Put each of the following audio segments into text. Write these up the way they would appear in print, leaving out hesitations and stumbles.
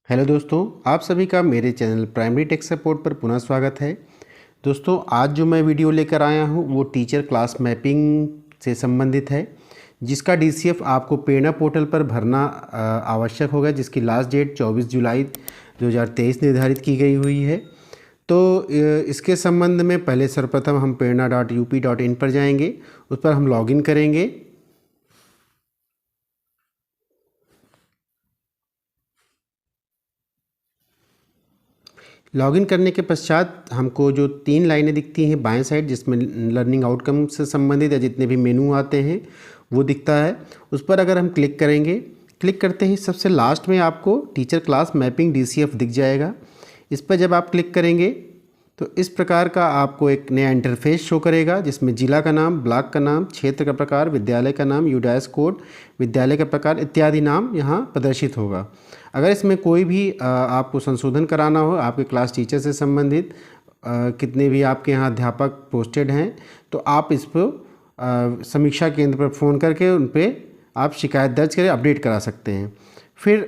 Hello दोस्तों, आप सभी का मेरे चैनल प्राइमरी टेक सपोर्ट पर पुनः स्वागत है। दोस्तों, आज जो मैं वीडियो लेकर आया हूं वो टीचर क्लास मैपिंग से संबंधित है, जिसका डीसीएफ आपको प्रेरणा पोर्टल पर भरना आवश्यक होगा, जिसकी लास्ट डेट 24 जुलाई 2023 निर्धारित की गई हुई है। तो इसके संबंध में पहले सर्वप्रथम हम prerna.up.in पर जाएंगे, उस पर हम लॉगिन करेंगे। लॉगिन करने के पश्चात हमको जो 3 लाइनें दिखती हैं बाएं साइड, जिसमें लर्निंग आउटकम से संबंधित या जितने भी मेनू आते हैं वो दिखता है। उस पर अगर हम क्लिक करेंगे, क्लिक करते ही सबसे लास्ट में आपको टीचर क्लास मैपिंग डीसीएफ दिख जाएगा। इस पर जब आप क्लिक करेंगे तो इस प्रकार का आपको एक नया इंटरफेस शो करेगा, जिसमें जिला का नाम, ब्लॉक का नाम, क्षेत्र का प्रकार, विद्यालय का नाम, यूडाइस कोड, विद्यालय का प्रकार इत्यादि नाम यहाँ प्रदर्शित होगा। अगर इसमें कोई भी आपको संशोधन कराना हो आपके क्लास टीचर से संबंधित, कितने भी आपके यहाँ अध्यापक पोस्टेड हैं, तो आप इस पर समीक्षा केंद्र पर फ़ोन करके उन पर आप शिकायत दर्ज करें, अपडेट करा सकते हैं। फिर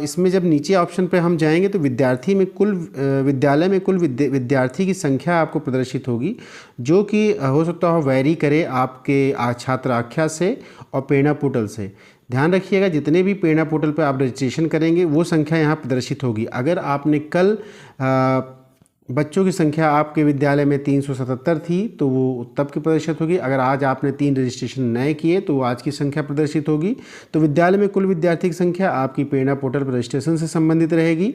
इसमें जब नीचे ऑप्शन पे हम जाएंगे तो विद्यालय में कुल विद्यार्थी की संख्या आपको प्रदर्शित होगी, जो कि हो सकता हो वैरी करे आपके छात्र आख्या से और प्रेरणा पोर्टल से। ध्यान रखिएगा, जितने भी प्रेरणा पोर्टल पे आप रजिस्ट्रेशन करेंगे वो संख्या यहाँ प्रदर्शित होगी। अगर आपने कल बच्चों की संख्या आपके विद्यालय में 377 थी तो वो तब की प्रदर्शित होगी। अगर आज आपने 3 रजिस्ट्रेशन नए किए तो आज की संख्या प्रदर्शित होगी। तो विद्यालय में कुल विद्यार्थी की संख्या आपकी प्रेरणा पोर्टल पर रजिस्ट्रेशन से संबंधित रहेगी,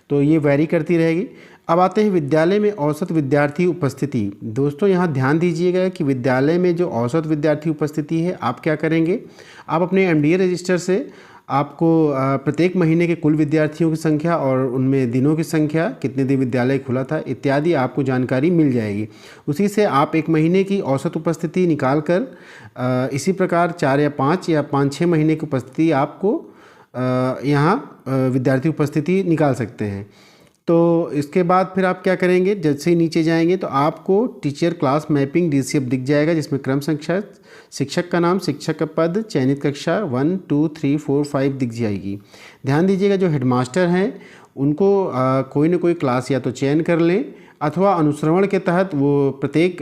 तो ये वैरी करती रहेगी। अब आते हैं विद्यालय में औसत विद्यार्थी उपस्थिति। दोस्तों, यहाँ ध्यान दीजिएगा कि विद्यालय में जो औसत विद्यार्थी उपस्थिति है, आप क्या करेंगे, आप अपने एमडीए रजिस्टर से आपको प्रत्येक महीने के कुल विद्यार्थियों की संख्या और उनमें दिनों की संख्या, कितने दिन विद्यालय खुला था इत्यादि आपको जानकारी मिल जाएगी। उसी से आप एक महीने की औसत उपस्थिति निकाल कर इसी प्रकार 4 या 5 या 5-6 महीने की उपस्थिति आपको यहाँ विद्यार्थी उपस्थिति निकाल सकते हैं। तो इसके बाद फिर आप क्या करेंगे, जैसे ही नीचे जाएंगे तो आपको टीचर क्लास मैपिंग डीसीएफ दिख जाएगा, जिसमें क्रम संख्या, शिक्षक का नाम, शिक्षक का पद, चयनित कक्षा 1, 2, 3, 4, 5 दिख जाएगी। ध्यान दीजिएगा, जो हेडमास्टर हैं उनको कोई ना कोई क्लास या तो चयन कर लें अथवा अनुश्रवण के तहत वो प्रत्येक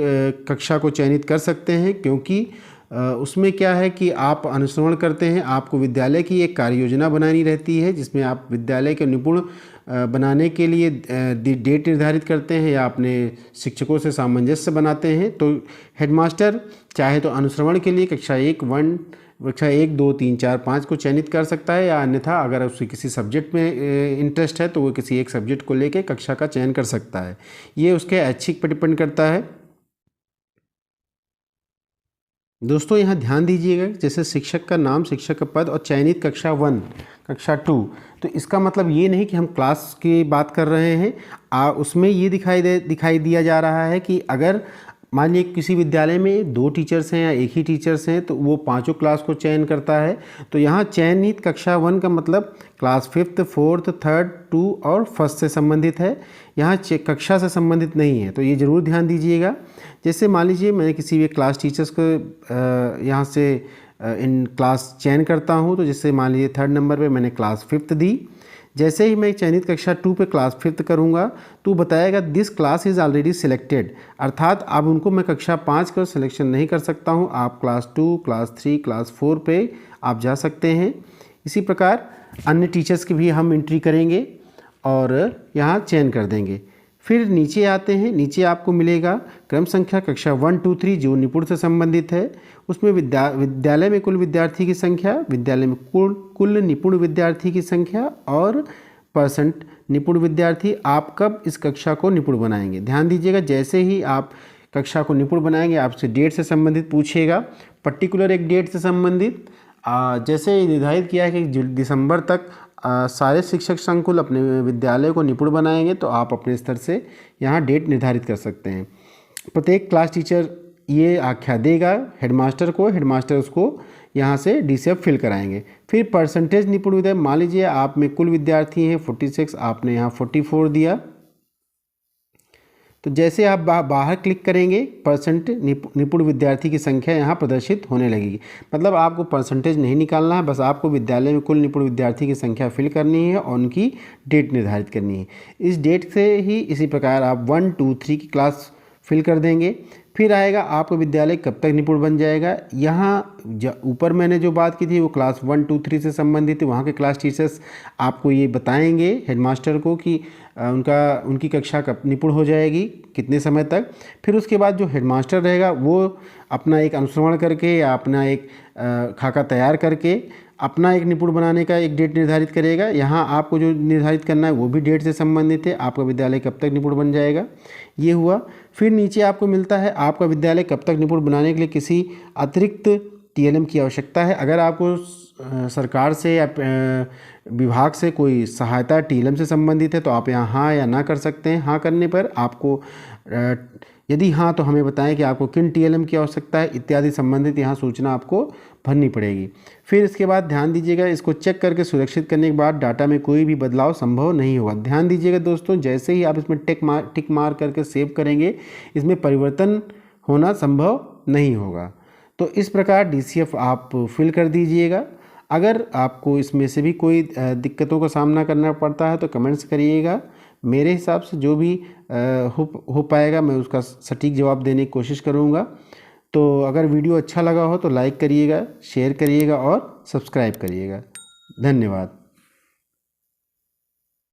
कक्षा को चयनित कर सकते हैं, क्योंकि उसमें क्या है कि आप अनुश्रवण करते हैं, आपको विद्यालय की एक कार्य योजना बनानी रहती है, जिसमें आप विद्यालय के निपुण बनाने के लिए डेट निर्धारित करते हैं या अपने शिक्षकों से सामंजस्य बनाते हैं। तो हेडमास्टर चाहे तो अनुश्रवण के लिए कक्षा 1, 2, 3, 4, 5 को चयनित कर सकता है, या अन्यथा अगर उसके किसी सब्जेक्ट में इंटरेस्ट है तो वो किसी एक सब्जेक्ट को लेकर कक्षा का चयन कर सकता है। ये उसके ऐच्छिक पर डिपेंड करता है। दोस्तों, यहाँ ध्यान दीजिएगा, जैसे शिक्षक का नाम, शिक्षक का पद और चयनित कक्षा 1, कक्षा 2, तो इसका मतलब ये नहीं कि हम क्लास की बात कर रहे हैं। उसमें ये दिखाई दिया जा रहा है कि अगर मान लीजिए किसी विद्यालय में 2 टीचर्स हैं या एक ही टीचर्स हैं तो वो 5 क्लास को चयन करता है। तो यहाँ चयनित कक्षा 1 का मतलब क्लास 5th, 4th, 3rd, 2 और 1st से संबंधित है, यहाँ कक्षा से संबंधित नहीं है। तो ये ज़रूर ध्यान दीजिएगा। जैसे मान लीजिए मैं किसी भी क्लास टीचर्स को यहाँ से इन क्लास चयन करता हूँ, तो जैसे मान लीजिए 3rd नंबर पे मैंने क्लास 5th दी। जैसे ही मैं चयनित कक्षा 2 पे क्लास 5th करूँगा तो बताएगा this class is already selected, अर्थात अब उनको मैं कक्षा 5 का सिलेक्शन नहीं कर सकता हूँ। आप क्लास 2, क्लास 3, क्लास 4 पे आप जा सकते हैं। इसी प्रकार अन्य टीचर्स की भी हम एंट्री करेंगे और यहाँ चयन कर देंगे। फिर नीचे आते हैं, नीचे आपको मिलेगा क्रम संख्या कक्षा 1, 2, 3 जो निपुण से संबंधित है। उसमें विद्यालय में कुल विद्यार्थी की संख्या, विद्यालय में कुल निपुण विद्यार्थी की संख्या और % निपुण विद्यार्थी। आप कब इस कक्षा को निपुण बनाएंगे, ध्यान दीजिएगा। जैसे ही आप कक्षा को निपुण बनाएंगे आपसे डेट से संबंधित पूछेगा, पर्टिकुलर एक डेट से संबंधित। जैसे निर्धारित किया है कि दिसंबर तक सारे शिक्षक संकुल अपने विद्यालय को निपुण बनाएंगे, तो आप अपने स्तर से यहाँ डेट निर्धारित कर सकते हैं। प्रत्येक क्लास टीचर ये आख्या देगा हेडमास्टर को, हेडमास्टर उसको यहाँ से डीसीएफ फिल कराएंगे। फिर परसेंटेज निपुण विद्यार्थी, मान लीजिए आप में कुल विद्यार्थी हैं 46, आपने यहाँ 44 दिया, तो जैसे आप बाहर क्लिक करेंगे परसेंट निपुण विद्यार्थी की संख्या यहाँ प्रदर्शित होने लगेगी। मतलब आपको परसेंटेज नहीं निकालना है, बस आपको विद्यालय में कुल निपुण विद्यार्थी की संख्या फिल करनी है और उनकी डेट निर्धारित करनी है। इस डेट से ही इसी प्रकार आप 1 2 3 की क्लास फिल कर देंगे। फिर आएगा आपका विद्यालय कब तक निपुण बन जाएगा। यहाँ ऊपर मैंने जो बात की थी वो क्लास 1 2 3 से संबंधित है। वहाँ के क्लास टीचर्स आपको ये बताएंगे हेडमास्टर को कि उनकी कक्षा कब निपुण हो जाएगी, कितने समय तक। फिर उसके बाद जो हेडमास्टर रहेगा वो अपना एक अनुश्रवण करके या अपना एक खाका तैयार करके अपना एक निपुण बनाने का एक डेट निर्धारित करेगा। यहाँ आपको जो निर्धारित करना है वो भी डेट से संबंधित है, आपका विद्यालय कब तक निपुण बन जाएगा, ये हुआ। फिर नीचे आपको मिलता है आपका विद्यालय कब तक निपुण बनाने के लिए किसी अतिरिक्त टीएलएम की आवश्यकता है। अगर आपको सरकार से या विभाग से कोई सहायता टीएलएम से संबंधित है तो आप यहाँ हाँ या ना कर सकते हैं। हाँ करने पर आपको यदि हाँ तो हमें बताएं कि आपको किन टीएलएम की आवश्यकता है इत्यादि संबंधित यहाँ सूचना आपको भरनी पड़ेगी। फिर इसके बाद ध्यान दीजिएगा, इसको चेक करके सुरक्षित करने के बाद डाटा में कोई भी बदलाव संभव नहीं होगा। ध्यान दीजिएगा दोस्तों, जैसे ही आप इसमें टिक मार करके सेव करेंगे इसमें परिवर्तन होना संभव नहीं होगा। तो इस प्रकार डीसीएफ आप फिल कर दीजिएगा। अगर आपको इसमें से भी कोई दिक्कतों का सामना करना पड़ता है तो कमेंट्स करिएगा। मेरे हिसाब से जो भी हो पाएगा मैं उसका सटीक जवाब देने की कोशिश करूँगा। तो अगर वीडियो अच्छा लगा हो तो लाइक करिएगा, शेयर करिएगा और सब्सक्राइब करिएगा। धन्यवाद।